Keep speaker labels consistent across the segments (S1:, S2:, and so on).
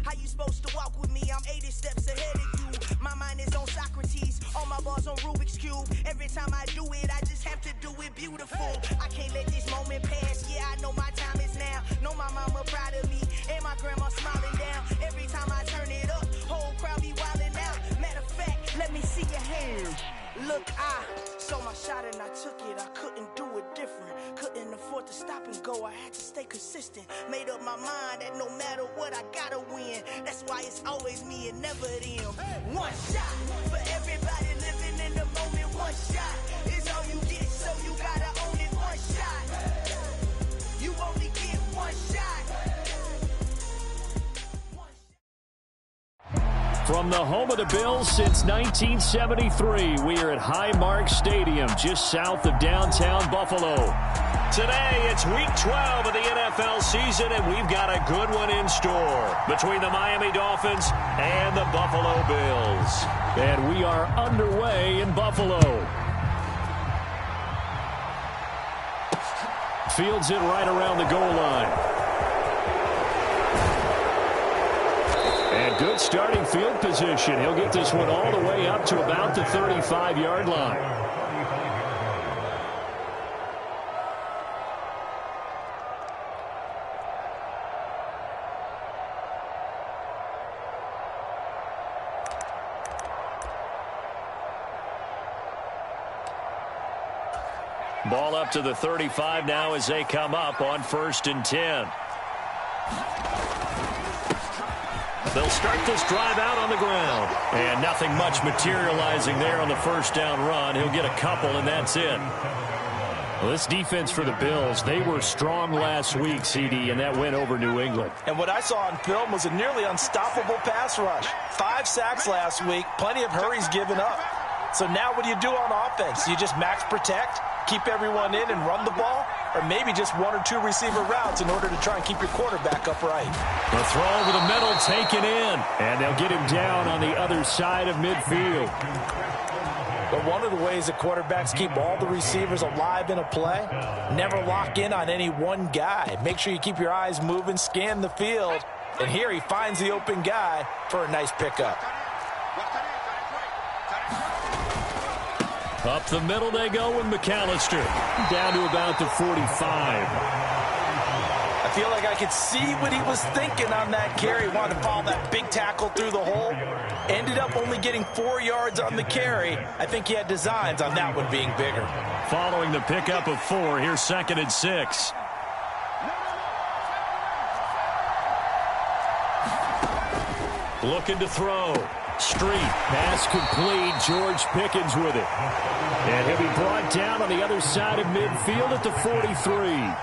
S1: How you supposed to walk with me? I'm 80 steps ahead of you. My mind is on Socrates, all my bars on Rubik's Cube. Every time I do it, I just have to do it beautiful. I can't let this moment pass, yeah, I know my time is now. Know my mama proud of me, and my grandma smiling down. Every time I turn it up, whole crowd be wildin' out. Matter of fact, let me see your hands. Look, I saw my shot and I took it. I couldn't do it different. Couldn't afford to stop and go. I had to stay consistent. Made up my mind that no matter what, I gotta win. That's why it's always me and never them. One shot for everybody living in the moment. One shot is all you get, so you gotta own it. One shot. You only get one shot.
S2: From the home of the Bills since 1973, we are at Highmark Stadium, just south of downtown Buffalo. Today, it's Week 12 of the NFL season, and we've got a good one in store between the Miami Dolphins and the Buffalo Bills. And we are underway in Buffalo. Fields it right around the goal line. And good starting field position. He'll get this one all the way up to about the 35-yard line. Ball up to the 35 now as they come up on 1st and 10. They'll start this drive out on the ground. And nothing much materializing there on the first down run. He'll get a couple, and that's it. Well, this defense for the Bills, they were strong last week, CD, and that went over New England.
S3: And what I saw on film was a nearly unstoppable pass rush. 5 sacks last week, plenty of hurries given up. So now what do you do on offense? You just max protect, keep everyone in and run the ball, or maybe just 1 or 2 receiver routes in order to try and keep your quarterback upright.
S2: The throw over the middle taken in, and they'll get him down on the other side of midfield.
S3: But one of the ways that quarterbacks keep all the receivers alive in a play, never lock in on any one guy. Make sure you keep your eyes moving, scan the field, and here he finds the open guy for a nice pickup.
S2: Up the middle they go with McAllister. Down to about the 45.
S3: I feel like I could see what he was thinking on that carry. Wanted to follow that big tackle through the hole. Ended up only getting 4 yards on the carry. I think he had designs on that one being bigger.
S2: Following the pickup of 4, here's 2nd and 6. Looking to throw. Street, pass complete, George Pickens with it. And he'll be brought down on the other side of midfield at the 43.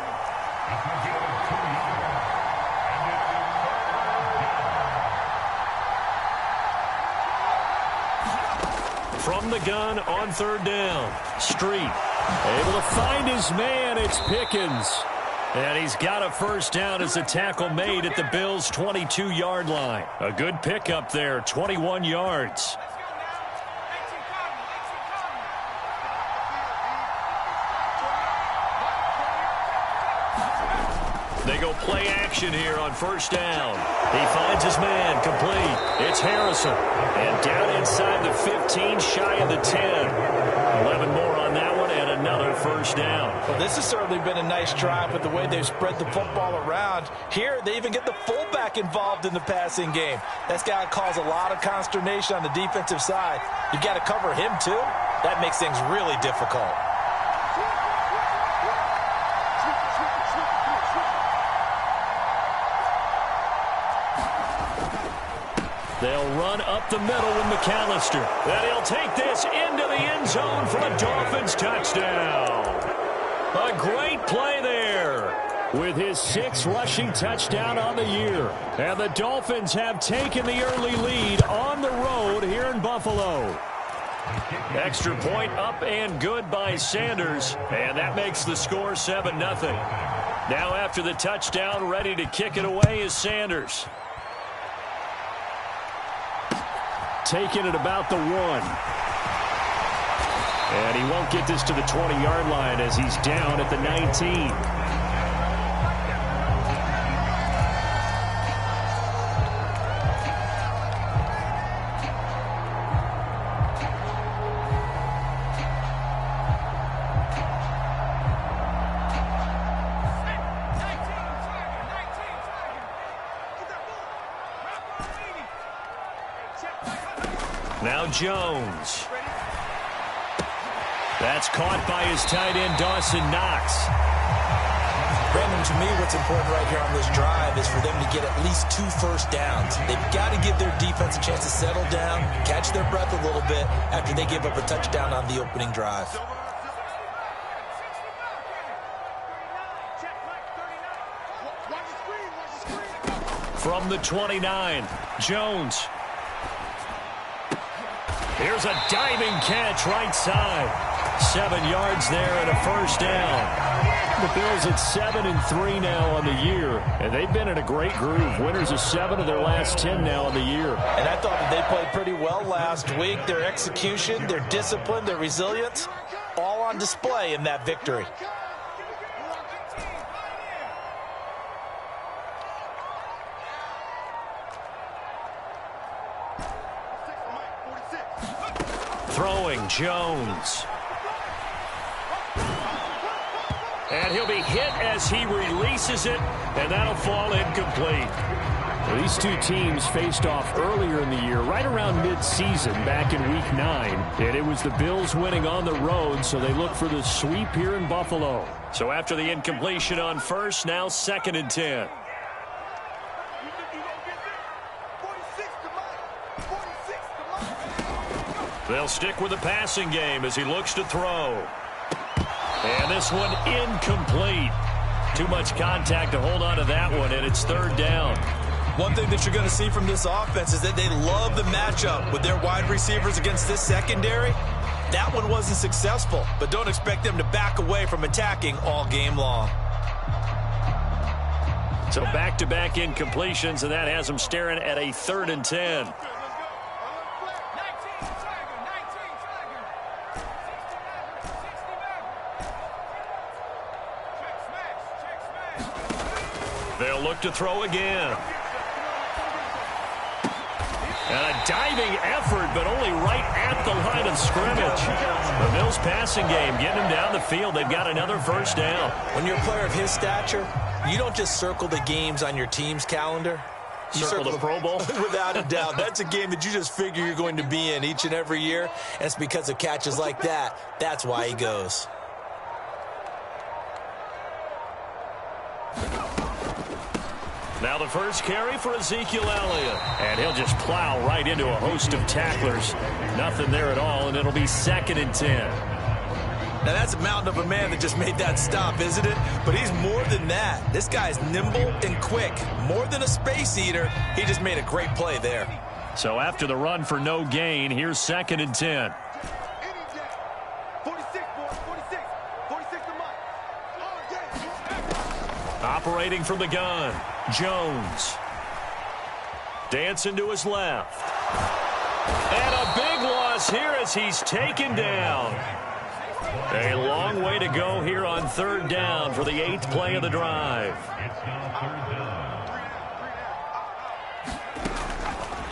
S2: From the gun on 3rd down. Street, able to find his man, it's Pickens. And he's got a first down as a tackle made at the Bills' 22-yard line. A good pickup there, 21 yards. They go play action here on 1st down. He finds his man, complete. It's Harrison. And down inside the 15, shy of the 10. 11 more on that one, and another first down.
S3: Well, this has certainly been a nice drive with the way they've spread the football around. Here, they even get the fullback involved in the passing game. That's got to cause a lot of consternation on the defensive side. You got to cover him, too. That makes things really difficult.
S2: They'll run up the middle with McAllister. And he'll take this into the end zone for a Dolphins touchdown. A great play there with his 6th rushing touchdown on the year. And the Dolphins have taken the early lead on the road here in Buffalo. Extra point up and good by Sanders. And that makes the score 7-0. Now after the touchdown, ready to kick it away is Sanders. Taking it about the 1. And he won't get this to the 20-yard line as he's down at the 19. Now Jones. That's caught by his tight end, Dawson Knox.
S3: Brandon, to me, what's important right here on this drive is for them to get at least 2 first downs. They've got to give their defense a chance to settle down, catch their breath a little bit after they give up a touchdown on the opening drive.
S2: From the 29, Jones. Here's a diving catch right side. 7 yards there and a first down. The Bills at 7-3 now on the year, and they've been in a great groove. Winners of 7 of their last 10 now on the year.
S3: And I thought that they played pretty well last week. Their execution, their discipline, their resilience, all on display in that victory.
S2: Throwing, Jones. And he'll be hit as he releases it, and that'll fall incomplete. Well, these two teams faced off earlier in the year, right around mid-season, back in Week 9. And it was the Bills winning on the road, so they look for the sweep here in Buffalo. So after the incompletion on first, now 2nd and 10. They'll stick with the passing game as he looks to throw. And this one incomplete. Too much contact to hold on to that one, and it's 3rd down.
S3: One thing that you're going to see from this offense is that they love the matchup with their wide receivers against this secondary. That one wasn't successful, but don't expect them to back away from attacking all game long.
S2: So back-to-back incompletions, and that has them staring at a 3rd and 10. They'll look to throw again. And a diving effort, but only right at the line of scrimmage. The Bills passing game, getting him down the field. They've got another first down.
S3: When you're a player of his stature, you don't just circle the games on your team's calendar.
S2: You circle the Pro Bowl?
S3: Without a doubt. That's a game that you just figure you're going to be in each and every year. And it's because of catches like that. That's why he goes.
S2: Now the first carry for Ezekiel Elliott. And he'll just plow right into a host of tacklers. Nothing there at all, and it'll be 2nd and 10.
S3: Now that's a mountain of a man that just made that stop, isn't it? But he's more than that. This guy's nimble and quick. More than a space eater, he just made a great play there.
S2: So after the run for no gain, here's 2nd and 10. Operating from the gun, Jones. Dancing to his left. And a big loss here as he's taken down. A long way to go here on 3rd down for the 8th play of the drive.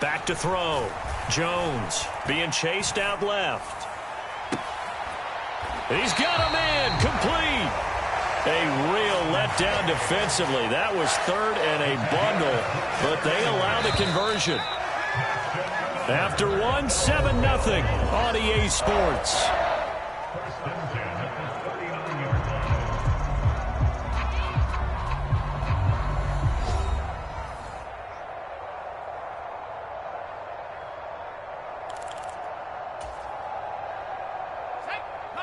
S2: Back to throw. Jones being chased out left. He's got a man complete. A real letdown defensively. That was 3rd and a bundle, but they allow the conversion. After 1, 7-0 on EA Sports.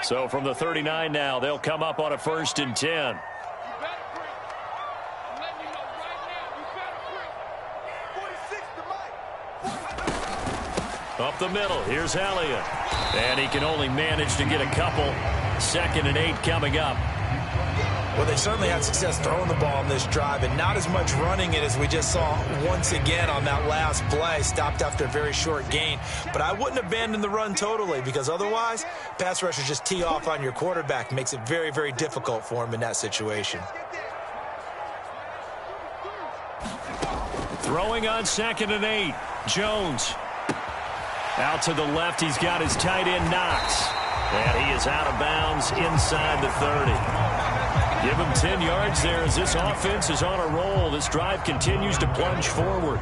S2: So from the 39 now, they'll come up on a 1st and 10. Up the middle, here's Elliott. And he can only manage to get a couple. 2nd and 8 coming up.
S3: Well, they certainly had success throwing the ball on this drive, and not as much running it as we just saw once again on that last play. Stopped after a very short gain. But I wouldn't abandon the run totally, because otherwise, pass rushers just tee off on your quarterback. Makes it very, very difficult for him in that situation.
S2: Throwing on 2nd and 8. Jones. Out to the left, he's got his tight end, Knox. And he is out of bounds inside the 30. Give him 10 yards there as this offense is on a roll. This drive continues to plunge forward.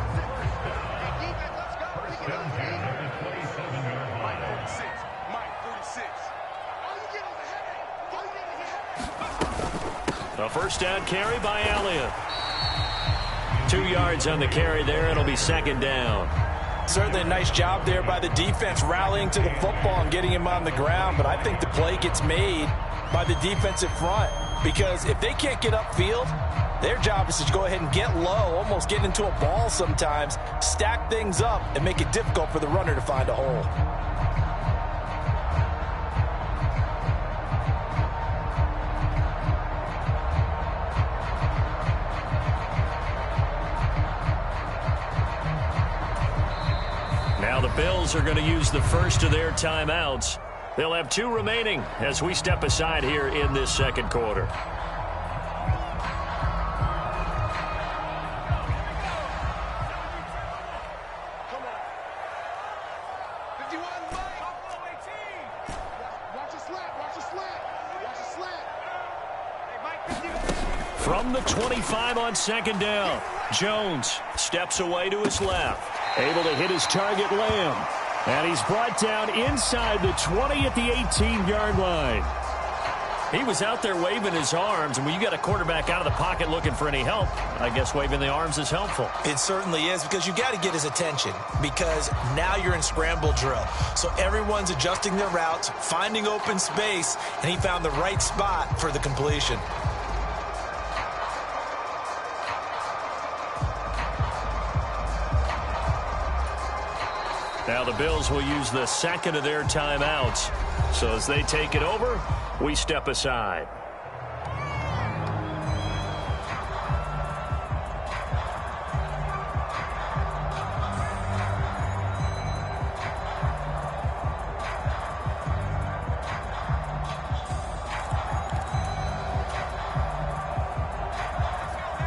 S2: A first down carry by Elliott. 2 yards on the carry there. It'll be second down.
S3: Certainly a nice job there by the defense rallying to the football and getting him on the ground. But I think the play gets made by the defensive front. Because if they can't get upfield, their job is to go ahead and get low, almost get into a ball sometimes, stack things up, and make it difficult for the runner to find a hole.
S2: Now the Bills are going to use the first of their timeouts. They'll have 2 remaining as we step aside here in this second quarter. From the 25 on second down, Jones steps away to his left. Able to hit his target, Lamb. And he's brought down inside the 20 at the 18-yard line. He was out there waving his arms, and when you got a quarterback out of the pocket looking for any help, I guess waving the arms is helpful.
S3: It certainly is, because you got to get his attention, because now you're in scramble drill. So everyone's adjusting their routes, finding open space, and he found the right spot for the completion.
S2: Now the Bills will use the second of their timeouts. So as they take it over, we step aside.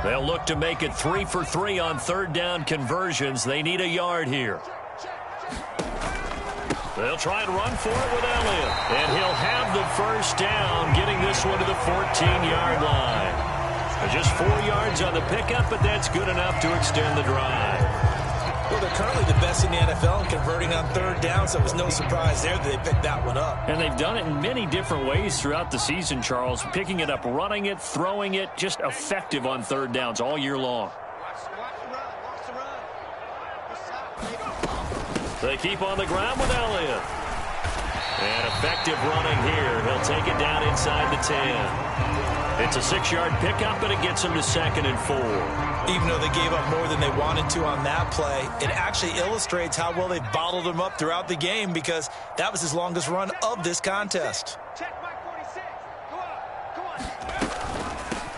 S2: They'll look to make it 3 for 3 on third down conversions. They need a yard here. They'll try and run for it with Elliott. And he'll have the first down, getting this one to the 14-yard line. Just 4 yards on the pickup, but that's good enough to extend the drive.
S3: Well, they're currently the best in the NFL in converting on third down, so it was no surprise there that they picked that one up.
S2: And they've done it in many different ways throughout the season, Charles. Picking it up, running it, throwing it, just effective on third downs all year long. They keep on the ground with Elliott. And effective running here. He'll take it down inside the 10. It's a 6-yard pickup, and it gets him to 2nd and 4.
S3: Even though they gave up more than they wanted to on that play, it actually illustrates how well they've bottled him up throughout the game, because that was his longest run of this contest.
S1: Check my 46.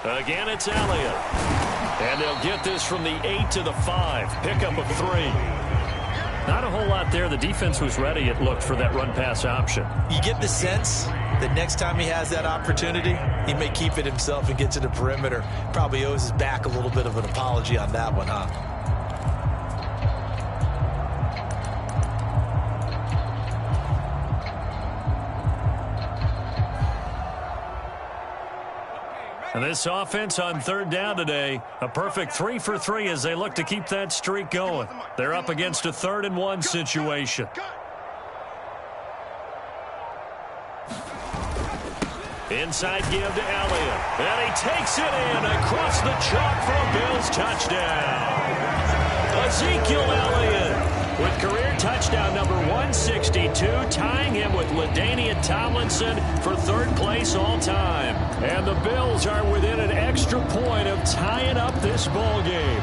S1: Go on.
S2: Again, it's Elliott. And they'll get this from the 8 to the 5. Pickup of 3. Not a whole lot there. The defense was ready, it looked, for that run-pass option.
S3: You get the sense that next time he has that opportunity, he may keep it himself and get to the perimeter. Probably owes his back a little bit of an apology on that one, huh?
S2: And this offense on third down today, a perfect 3 for 3 as they look to keep that streak going. They're up against a 3rd and 1 situation. Inside give to Elliott. And he takes it in across the chalk for a Bills touchdown. Ezekiel Elliott with career touchdown number 162, tying him with LaDainian Tomlinson for 3rd place all time. And the Bills are within an extra point of tying up this ball game.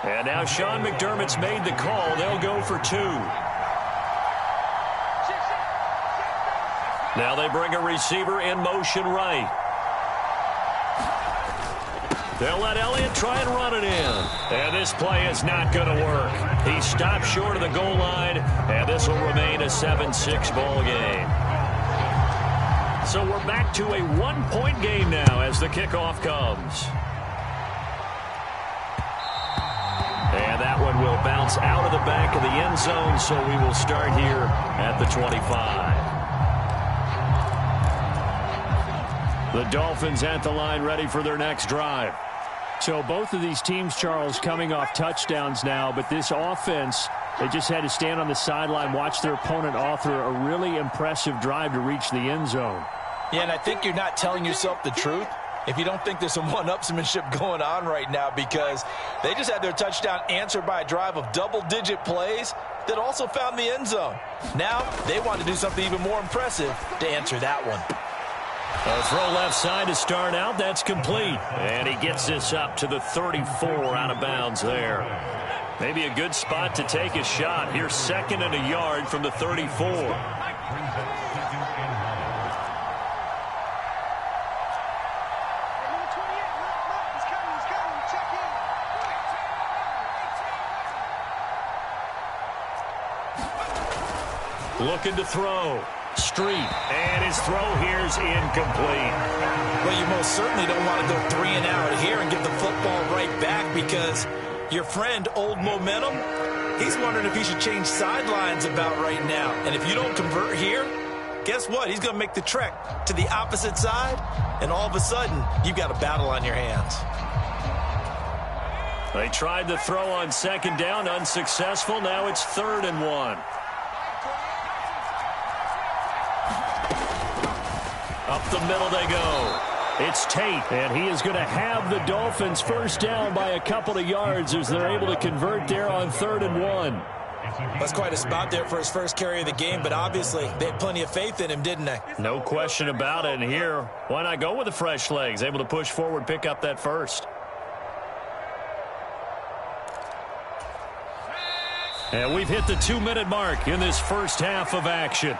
S2: And now Sean McDermott's made the call. They'll go for 2. Now they bring a receiver in motion right. They'll let Elliott try and run it in. And this play is not going to work. He stopped short of the goal line, and this will remain a 7-6 ball game. So we're back to a 1-point game now as the kickoff comes. And that one will bounce out of the back of the end zone, so we will start here at the 25. The Dolphins at the line, ready for their next drive.
S4: So both of these teams, Charles, coming off touchdowns now, but this offense
S2: They just had to stand on the sideline, watch their opponent author a really impressive drive to reach the end zone.
S3: Yeah, and I think you're not telling yourself the truth if you don't think there's some one-upsmanship going on right now, because they just had their touchdown answered by a drive of double-digit plays that also found the end zone. Now they want to do something even more impressive to answer that one.
S2: A throw left side to start out. That's complete. And he gets this up to the 34 out of bounds there. Maybe a good spot to take a shot. Here's 2nd and a yard from the 34. Looking to throw. Street. And his throw here's incomplete.
S3: Well, you most certainly don't want to go 3 and out here and give the football right back, because your friend, Old Momentum, he's wondering if he should change sidelines about right now. And if you don't convert here, guess what? He's going to make the trek to the opposite side, and all of a sudden, you've got a battle on your hands.
S2: They tried the throw on 2nd down, unsuccessful. Now it's 3rd and 1. Up the middle they go. It's Tate, and he is going to have the Dolphins first down by a couple of yards as they're able to convert there on 3rd and 1.
S3: That's quite a spot there for his first carry of the game, but obviously they had plenty of faith in him, didn't they?
S2: No question about it. And here, why not go with the fresh legs? Able to push forward, pick up that first. And we've hit the 2-minute mark in this first half of action.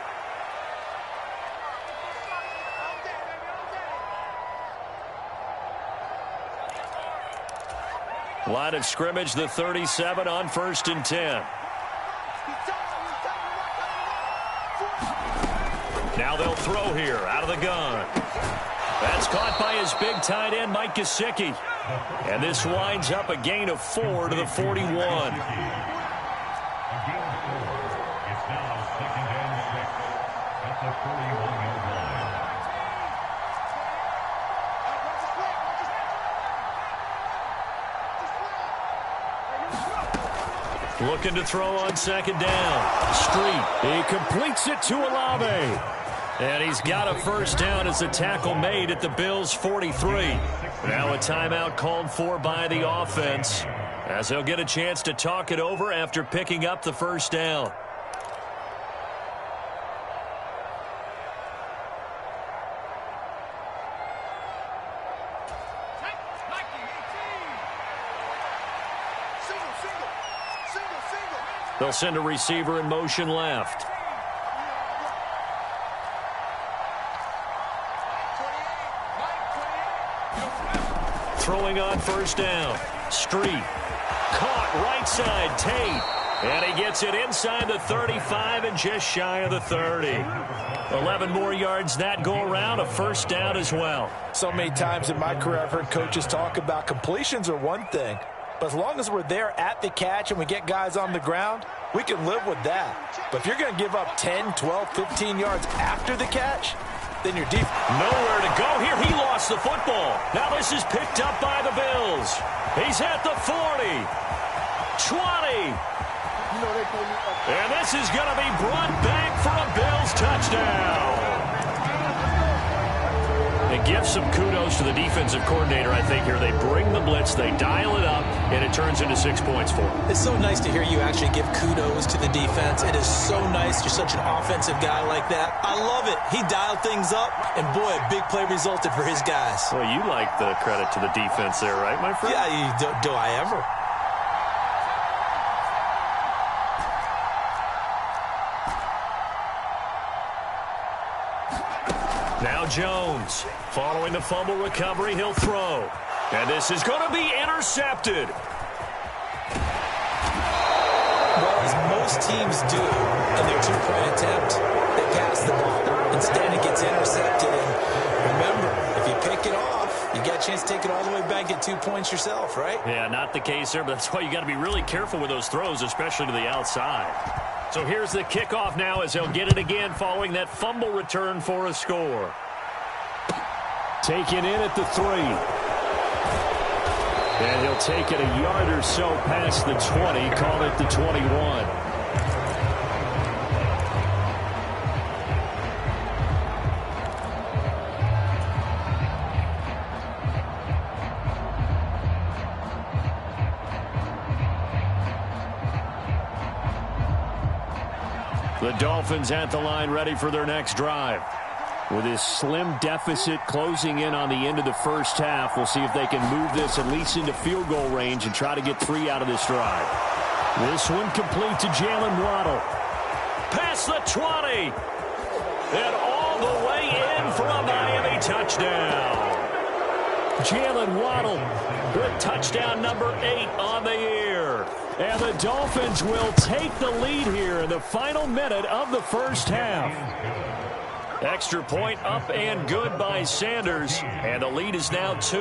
S2: Line of scrimmage, the 37 on 1st and 10. Now they'll throw here out of the gun. That's caught by his big tight end, Mike Gesicki. And this winds up a gain of 4 to the 41. Looking to throw on 2nd down. Street. He completes it to Olave. And he's got a first down as a tackle made at the Bills' 43. Now a timeout called for by the offense, as they'll get a chance to talk it over after picking up the first down. They'll send a receiver in motion left. Throwing on first down. Street. Caught right side. Tate. And he gets it inside the 35 and just shy of the 30. 11 more yards that go around. A first down as well.
S3: So many times in my career I've heard coaches talk about completions are one thing, but as long as we're there at the catch and we get guys on the ground, we can live with that. But if you're going to give up 10, 12, 15 yards after the catch, then your defense.
S2: Nowhere to go here. He lost the football. Now this is picked up by the Bills. He's at the 40, 20. And this is going to be brought back for a Bills touchdown. And give some kudos to the defensive coordinator, I think, here. They bring the blitz, they dial it up, and it turns into 6 points for them.
S3: It's so nice to hear you actually give kudos to the defense. It is so nice. You're such an offensive guy like that. I love it. He dialed things up, and boy, a big play resulted for his guys.
S2: Well, you like the credit to the defense there, right, my friend?
S3: Yeah, do I ever?
S2: Now Jones, following the fumble recovery, he'll throw. And this is going to be intercepted.
S3: Well, as most teams do in their two-point attempt, they pass the ball. Instead, it gets intercepted. And remember, if you pick it off, you got a chance to take it all the way back, get 2 points yourself, right?
S2: Yeah, not the case there, but that's why you got to be really careful with those throws, especially to the outside. So here's the kickoff now as they'll get it again following that fumble return for a score. Taken in at the 3. And he'll take it a yard or so past the 20, call it the 21. The Dolphins at the line ready for their next drive. With this slim deficit closing in on the end of the first half, we'll see if they can move this at least into field goal range and try to get 3 out of this drive. This one complete to Jalen Waddle. Past the 20. And all the way in for a Miami touchdown. Jalen Waddle with touchdown number 8 on the year. And the Dolphins will take the lead here in the final minute of the first half. Extra point up and good by Sanders. And the lead is now 2.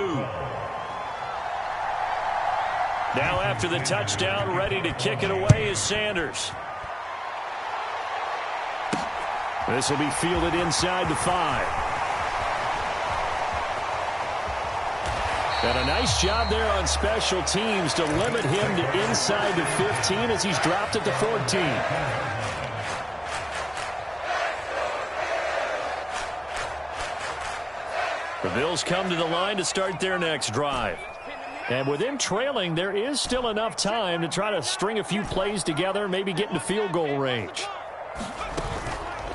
S2: Now after the touchdown, ready to kick it away is Sanders. This will be fielded inside the 5. And a nice job there on special teams to limit him to inside the 15 as he's dropped at the 14. The Bills come to the line to start their next drive. And with them trailing, there is still enough time to try to string a few plays together, maybe get into field goal range.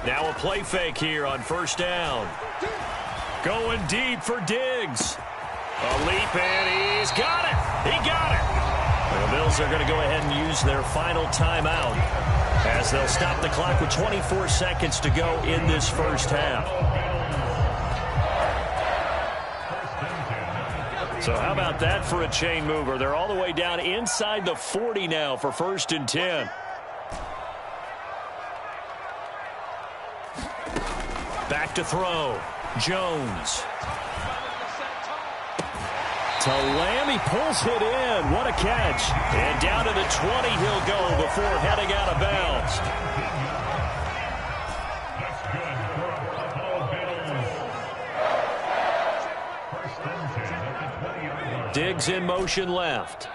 S2: Now a play fake here on first down. Going deep for Diggs. A leap, and he's got it. He got it. The Bills are going to go ahead and use their final timeout as they'll stop the clock with 24 seconds to go in this first half. So how about that for a chain mover? They're all the way down inside the 40 now for 1st and 10. Back to throw. Jones. To Lamb, he pulls it in. What a catch. And down to the 20 he'll go before heading out of bounds. Diggs in motion left.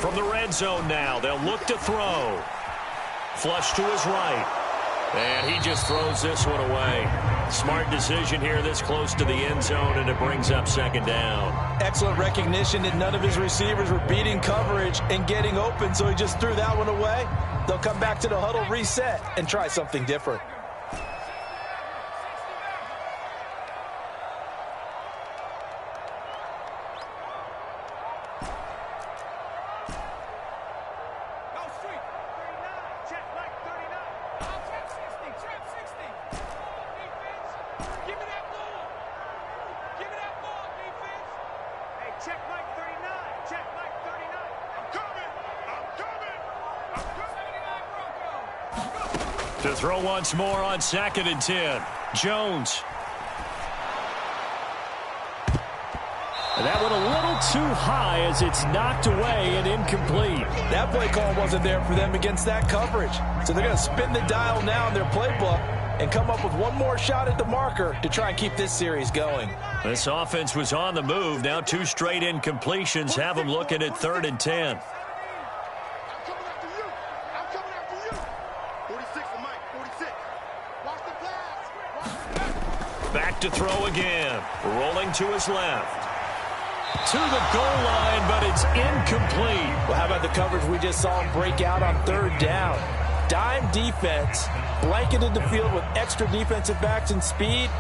S2: From the red zone now, they'll look to throw. Flush to his right. And he just throws this one away. Smart decision here this close to the end zone, and it brings up 2nd down.
S3: Excellent recognition that none of his receivers were beating coverage and getting open, so he just threw that one away. They'll come back to the huddle, reset, and try something different.
S2: To throw once more on 2nd and 10. Jones. And that one a little too high as it's knocked away and incomplete.
S3: That play call wasn't there for them against that coverage. So they're going to spin the dial now in their playbook and come up with one more shot at the marker to try and keep this series going.
S2: This offense was on the move. Now 2 straight incompletions have them looking at 3rd and 10. Back to throw again. Rolling to his left. To the goal line, but it's incomplete.
S3: Well, how about the coverage we just saw him break out on 3rd down? Dime defense, blanketed the field with extra defensive backs and speed,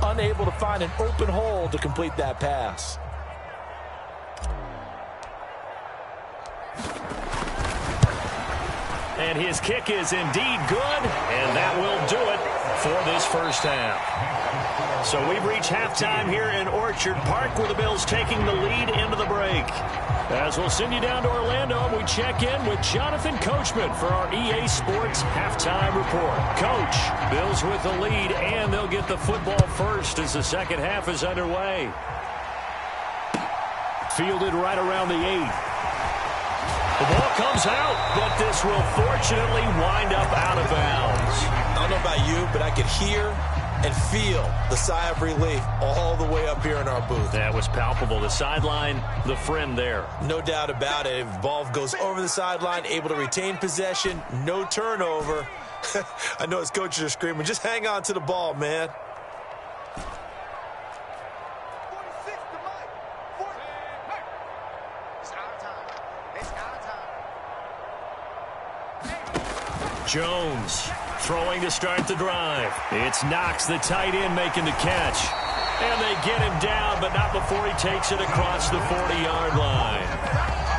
S3: unable to find an open hole to complete that pass.
S2: And his kick is indeed good, and that will do it for this first half. So we've reached halftime here in Orchard Park, where the Bills taking the lead into the break. As we'll send you down to Orlando, and we check in with Jonathan Coachman for our EA Sports Halftime Report. Coach, Bills with the lead, and they'll get the football first as the second half is underway. Fielded right around the 8. The ball comes out, but this will fortunately wind up out of bounds.
S3: I don't know about you, but I could hear and feel the sigh of relief all the way up here in our booth.
S2: That was palpable. The sideline, the friend there.
S3: No doubt about it. If the ball goes over the sideline, able to retain possession, no turnover. I know his coaches are screaming, just hang on to the ball, man.
S2: Jones throwing to start the drive. It's Knox, the tight end, making the catch. And they get him down, but not before he takes it across the 40-yard line.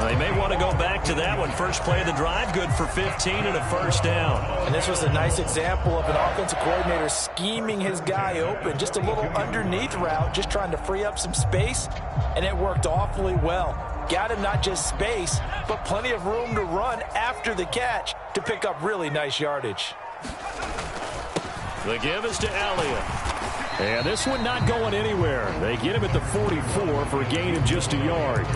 S2: They may want to go back to that one. First play of the drive, good for 15 and a first down.
S3: And this was a nice example of an offensive coordinator scheming his guy open. Just a little underneath route, just trying to free up some space, and it worked awfully well. Got him not just space, but plenty of room to run after the catch to pick up really nice yardage.
S2: The give is to Elliott. And this one not going anywhere. They get him at the 44 for a gain of just a yard.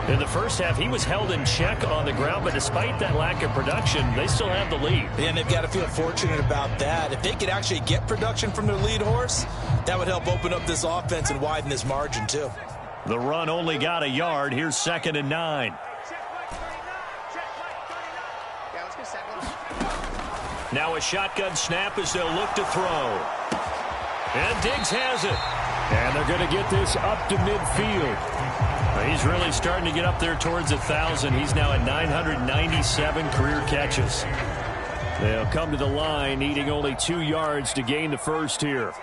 S2: In the first half, he was held in check on the ground, but despite that lack of production, they still have the lead.
S3: And they've got to feel fortunate about that. If they could actually get production from their lead horse, that would help open up this offense and widen this margin too.
S2: The run only got a yard. Here's 2nd and 9. Now a shotgun snap as they'll look to throw. And Diggs has it. And they're going to get this up to midfield. He's really starting to get up there towards 1,000. He's now at 997 career catches. They'll come to the line, needing only 2 yards to gain the first here.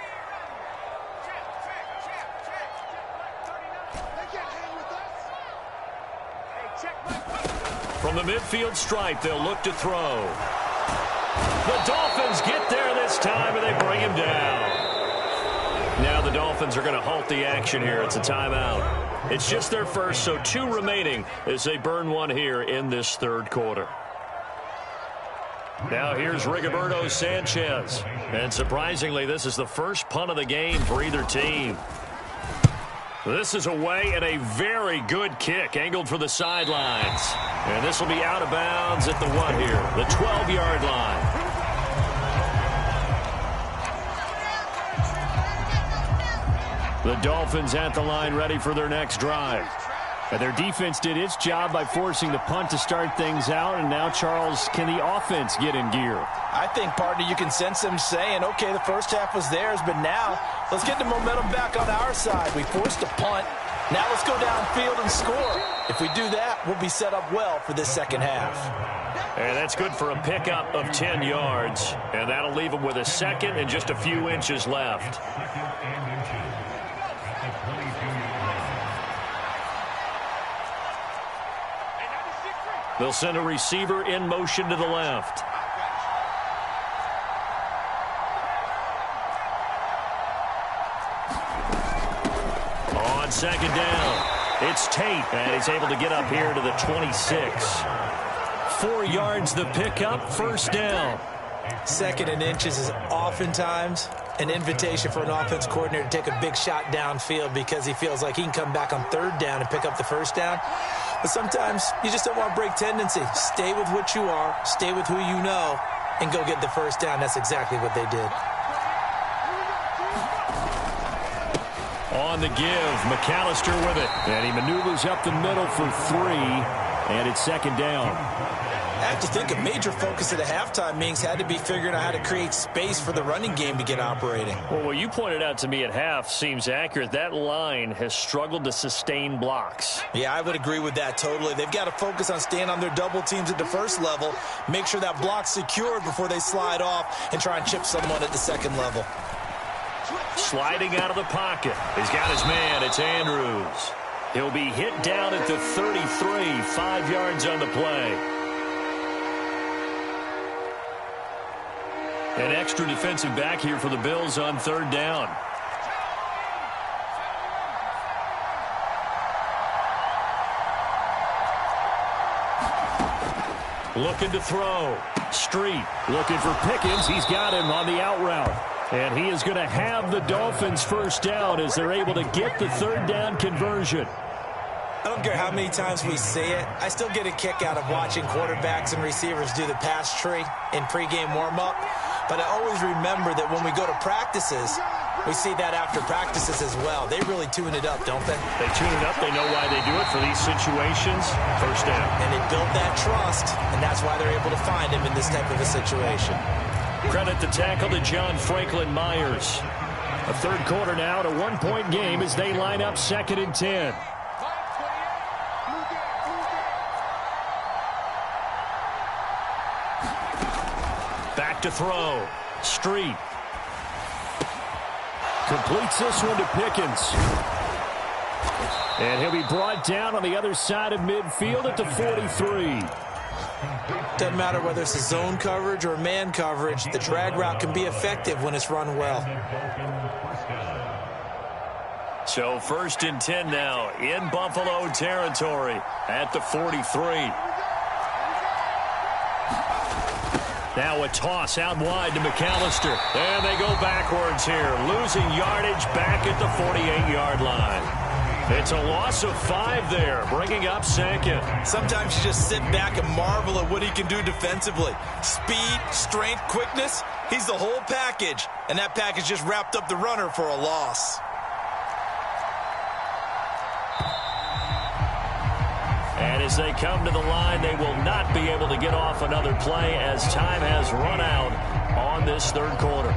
S2: From the midfield stripe, they'll look to throw. The Dolphins get there this time, and they bring him down. Now the Dolphins are going to halt the action here. It's a timeout. It's just their first, so 2 remaining as they burn one here in this third quarter. Now here's Rigoberto Sanchez. And surprisingly, this is the first punt of the game for either team. This is away and a very good kick, angled for the sidelines. And this will be out of bounds at the what here? The 12-yard line. The Dolphins at the line, ready for their next drive. And their defense did its job by forcing the punt to start things out. And now, Charles, can the offense get in gear?
S3: I think, partner, you can sense them saying, okay, the first half was theirs, but now let's get the momentum back on our side. We forced a punt. Now let's go downfield and score. If we do that, we'll be set up well for this second half.
S2: And that's good for a pickup of 10 yards. And that'll leave them with a second and just a few inches left. They'll send a receiver in motion to the left. On second down, it's Tate, and he's able to get up here to the 26. 4 yards the pickup, first down.
S3: 2nd and inches is oftentimes an invitation for an offense coordinator to take a big shot downfield because he feels like he can come back on 3rd down and pick up the first down. But sometimes you just don't want to break tendency. Stay with what you are, stay with who you know, and go get the first down. That's exactly what they did.
S2: On the give, McAllister with it. And he maneuvers up the middle for 3, and it's 2nd down.
S3: I have to think a major focus at the halftime meetings had to be figuring out how to create space for the running game to get operating.
S2: Well, what you pointed out to me at half seems accurate. That line has struggled to sustain blocks.
S3: Yeah, I would agree with that totally. They've got to focus on staying on their double teams at the first level, make sure that block's secured before they slide off and try and chip someone at the second level.
S2: Sliding out of the pocket. He's got his man. It's Andrews. He'll be hit down at the 33, 5 yards on the play. An extra defensive back here for the Bills on 3rd down. Looking to throw. Street looking for Pickens. He's got him on the out route. And he is going to have the Dolphins first down as they're able to get the 3rd down conversion.
S3: I don't care how many times we say it, I still get a kick out of watching quarterbacks and receivers do the pass tree in pregame warm-up. But I always remember that when we go to practices, we see that after practices as well. They really tune it up, don't they?
S2: They tune it up. They know why they do it for these situations. First down.
S3: And they build that trust, and that's why they're able to find him in this type of a situation.
S2: Credit the tackle to John Franklin Myers. A third quarter now, a 1-point game as they line up 2nd and 10. Back to throw. Street.
S4: Completes this one to Pickens. And he'll be brought down on the other side of midfield at the 43.
S3: Doesn't matter whether it's a zone coverage or man coverage, the drag route can be effective when it's run well.
S2: So 1st and 10 now in Buffalo territory at the 43. Now a toss out wide to McAllister. And they go backwards here, losing yardage back at the 48-yard line. It's a loss of 5 there, bringing up 2nd.
S3: Sometimes you just sit back and marvel at what he can do defensively. Speed, strength, quickness, he's the whole package. And that package just wrapped up the runner for a loss.
S2: And as they come to the line, they will not be able to get off another play as time has run out on this 3rd quarter.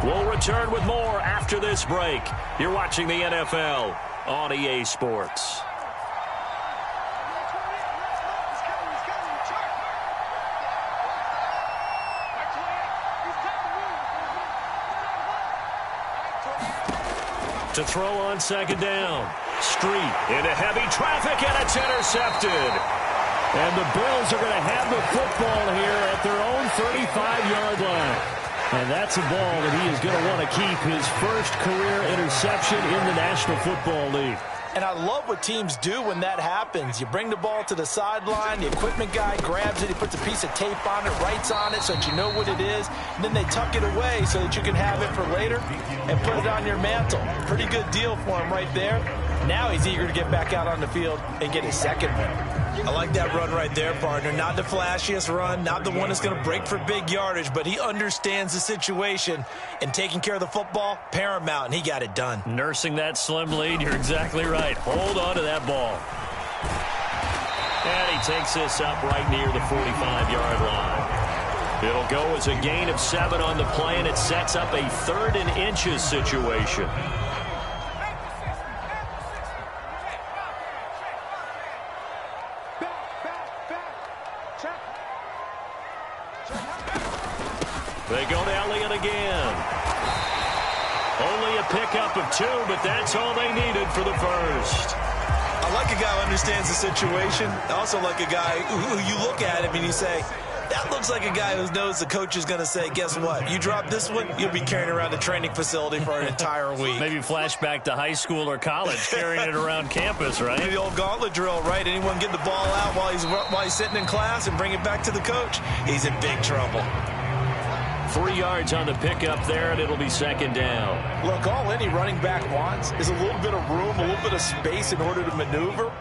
S2: We'll return with more after this break. You're watching the NFL on EA Sports. To throw on 2nd down. Street into heavy traffic, and it's intercepted.
S4: And the Bills are going to have the football here at their own 35-yard line. And that's a ball that he is going to want to keep, his first career interception in the National Football League.
S3: And I love what teams do when that happens. You bring the ball to the sideline, the equipment guy grabs it, he puts a piece of tape on it, writes on it so that you know what it is, and then they tuck it away so that you can have it for later and put it on your mantle. Pretty good deal for him right there. Now he's eager to get back out on the field and get his 2nd one. I like that run right there, partner. Not the flashiest run, not the one that's going to break for big yardage, but he understands the situation, and taking care of the football, paramount, and he got it done.
S2: Nursing that slim lead, you're exactly right. Hold on to that ball. And he takes this up right near the 45-yard line. It'll go as a gain of 7 on the play, and it sets up a 3rd and inches situation. They go to Elliott again. Only a pickup of 2, but that's all they needed for the first.
S3: I like a guy who understands the situation. I also like a guy who you look at him and you say, that looks like a guy who knows the coach is going to say, guess what? You drop this one, you'll be carrying around the training facility for an entire week.
S2: Maybe flashback to high school or college, carrying it around campus, right?
S3: The old gauntlet drill, right? Anyone get the ball out while he's sitting in class and bring it back to the coach? He's in big trouble.
S2: 3 yards on the pickup there, and it'll be 2nd down.
S3: Look, all any running back wants is a little bit of room, a little bit of space in order to maneuver.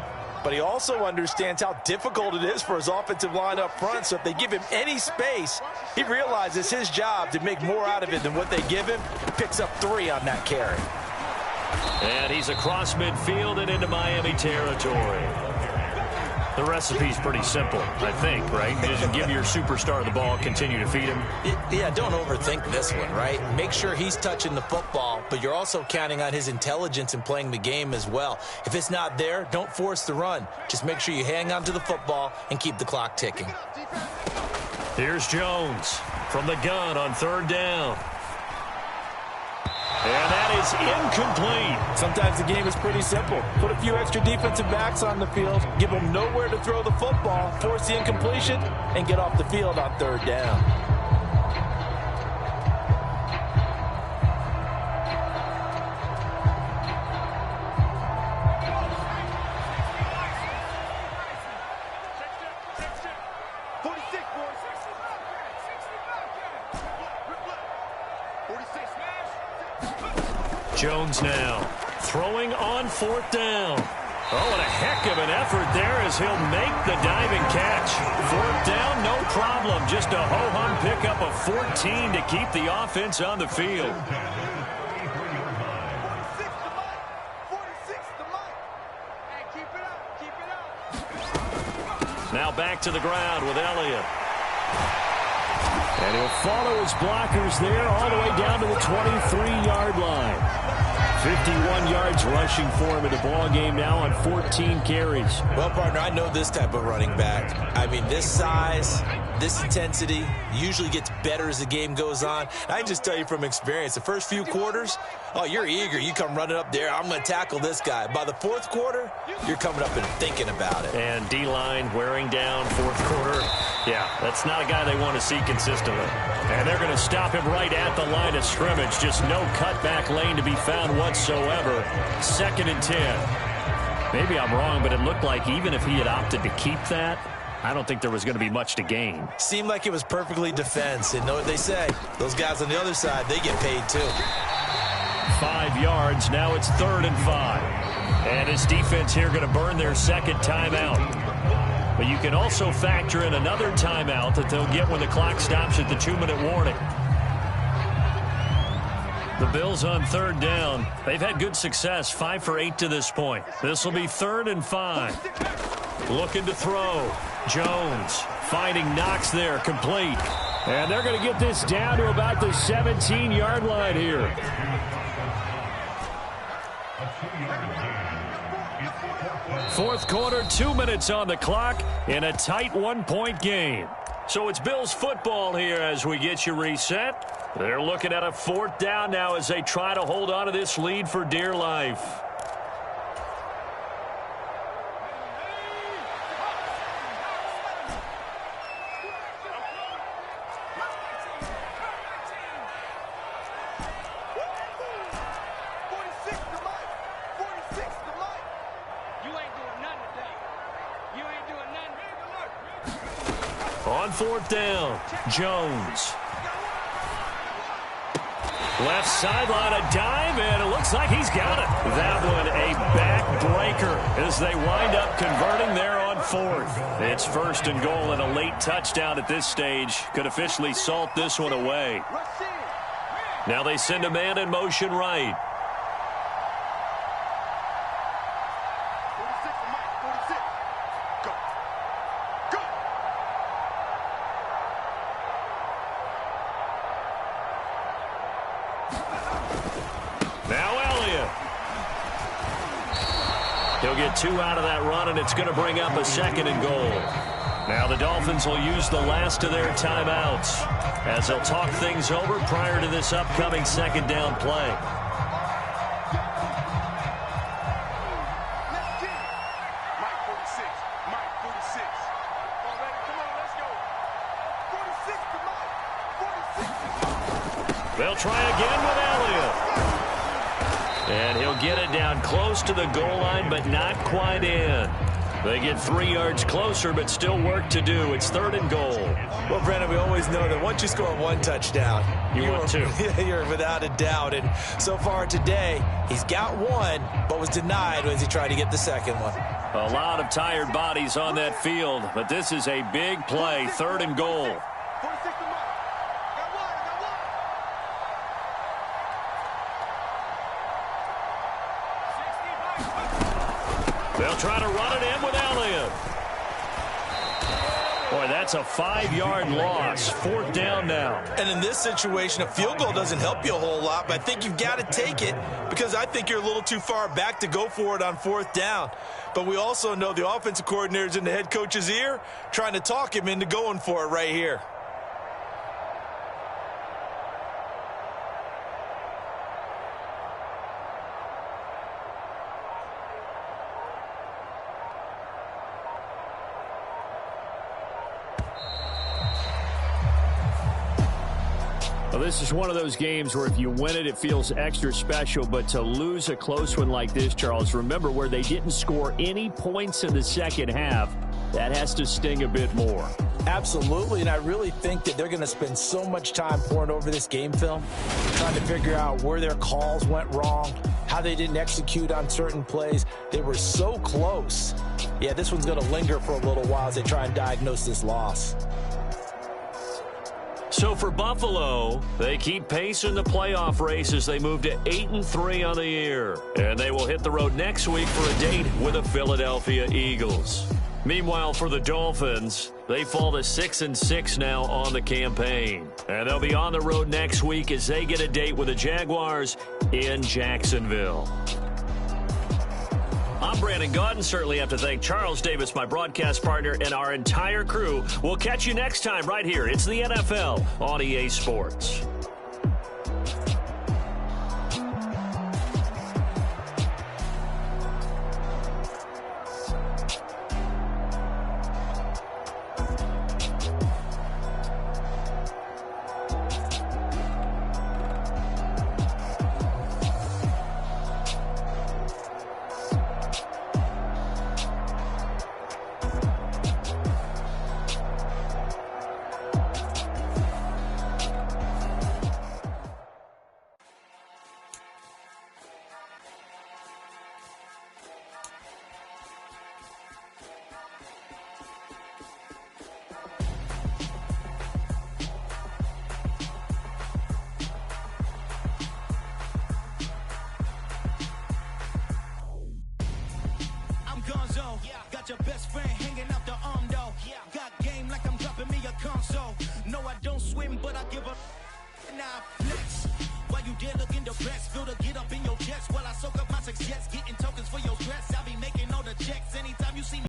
S3: But he also understands how difficult it is for his offensive line up front. So if they give him any space, he realizes his job to make more out of it than what they give him. Picks up 3 on that carry.
S2: And he's across midfield and into Miami territory. The recipe's pretty simple, I think, right? Just give your superstar the ball, continue to feed him.
S3: Yeah, don't overthink this one, right? Make sure he's touching the football, but you're also counting on his intelligence in playing the game as well. If it's not there, don't force the run. Just make sure you hang on to the football and keep the clock ticking.
S2: Here's Jones from the gun on 3rd down. And that is incomplete.
S3: Sometimes the game is pretty simple. Put a few extra defensive backs on the field, give them nowhere to throw the football, force the incompletion, and get off the field on 3rd down.
S2: Jones now throwing on 4th down. Oh, and a heck of an effort there as he'll make the diving catch. 4th down, no problem. Just a ho-hum pickup of 14 to keep the offense on the field. Now back to the ground with Elliott.
S4: And he'll follow his blockers there all the way down to the 23-yard line. 51 yards rushing for him in the ball game now on 14 carries.
S3: Well, partner, I know this type of running back. I mean, this size, this intensity usually gets better as the game goes on. I can just tell you from experience, the first few quarters, oh, you're eager. You come running up there, I'm going to tackle this guy. By the fourth quarter, you're coming up and thinking about it.
S2: And D-line wearing down fourth quarter. Yeah, that's not a guy they want to see consistently. And they're going to stop him right at the line of scrimmage. Just no cutback lane to be found whatsoever. 2nd and 10. Maybe I'm wrong, but it looked like even if he had opted to keep that, I don't think there was going to be much to gain.
S3: Seemed like it was perfectly defense. And know what they say? Those guys on the other side, they get paid too.
S2: 5 yards. Now it's 3rd and 5. And his defense here going to burn their second timeout. But you can also factor in another timeout that they'll get when the clock stops at the 2-minute warning. The Bills on 3rd down. They've had good success, 5 for 8 to this point. This will be 3rd and 5. Looking to throw. Jones finding Knox there, complete.
S4: And they're going to get this down to about the 17-yard line here.
S2: Fourth quarter, 2 minutes on the clock in a tight 1-point game. So it's Bills football here as we get you reset. They're looking at a 4th down now as they try to hold on to this lead for dear life. On 4th down, Jones. Left sideline, a dive, and it looks like he's got it. That one a backbreaker as they wind up converting there on 4th. It's 1st and goal, and a late touchdown at this stage could officially salt this one away. Now they send a man in motion right. He'll get 2 out of that run, and it's going to bring up a 2nd and goal. Now the Dolphins will use the last of their timeouts as they'll talk things over prior to this upcoming 2nd down play. They'll try again with Elliott. And he'll get it down close to the goal line, but not quite in. They get 3 yards closer, but still work to do. It's 3rd and goal.
S3: Well, Brandon, we always know that once you score 1 touchdown,
S2: you want 2.
S3: You're without a doubt. And so far today, he's got 1, but was denied as he tried to get the 2nd one.
S2: A lot of tired bodies on that field, but this is a big play. 3rd and goal. They'll try to run it in with Elliott. Boy, that's a 5-yard loss. 4th down now.
S3: And in this situation, a field goal doesn't help you a whole lot, but I think you've got to take it because I think you're a little too far back to go for it on 4th down. But we also know the offensive coordinator's in the head coach's ear trying to talk him into going for it right here.
S4: Well, this is one of those games where if you win it, it feels extra special. But to lose a close one like this, Charles, remember where they didn't score any points in the second half, that has to sting a bit more.
S3: Absolutely, and I really think that they're going to spend so much time pouring over this game film, trying to figure out where their calls went wrong, how they didn't execute on certain plays. They were so close. Yeah, this one's going to linger for a little while as they try and diagnose this loss.
S2: So for Buffalo, they keep pace in the playoff race as they move to 8-3 on the year. And they will hit the road next week for a date with the Philadelphia Eagles. Meanwhile, for the Dolphins, they fall to 6-6 now on the campaign. And they'll be on the road next week as they get a date with the Jaguars in Jacksonville. I'm Brandon Gaudin. Certainly have to thank Charles Davis, my broadcast partner, and our entire crew. We'll catch you next time right here. It's the NFL on EA Sports.
S1: Got your best friend hanging out the arm though. Got game like I'm dropping me a console. No, I don't swim, but I give a now flex. While you there looking depressed, feel the get up in your chest while I soak up my success, getting tokens for your stress. I be making all the checks anytime you see me.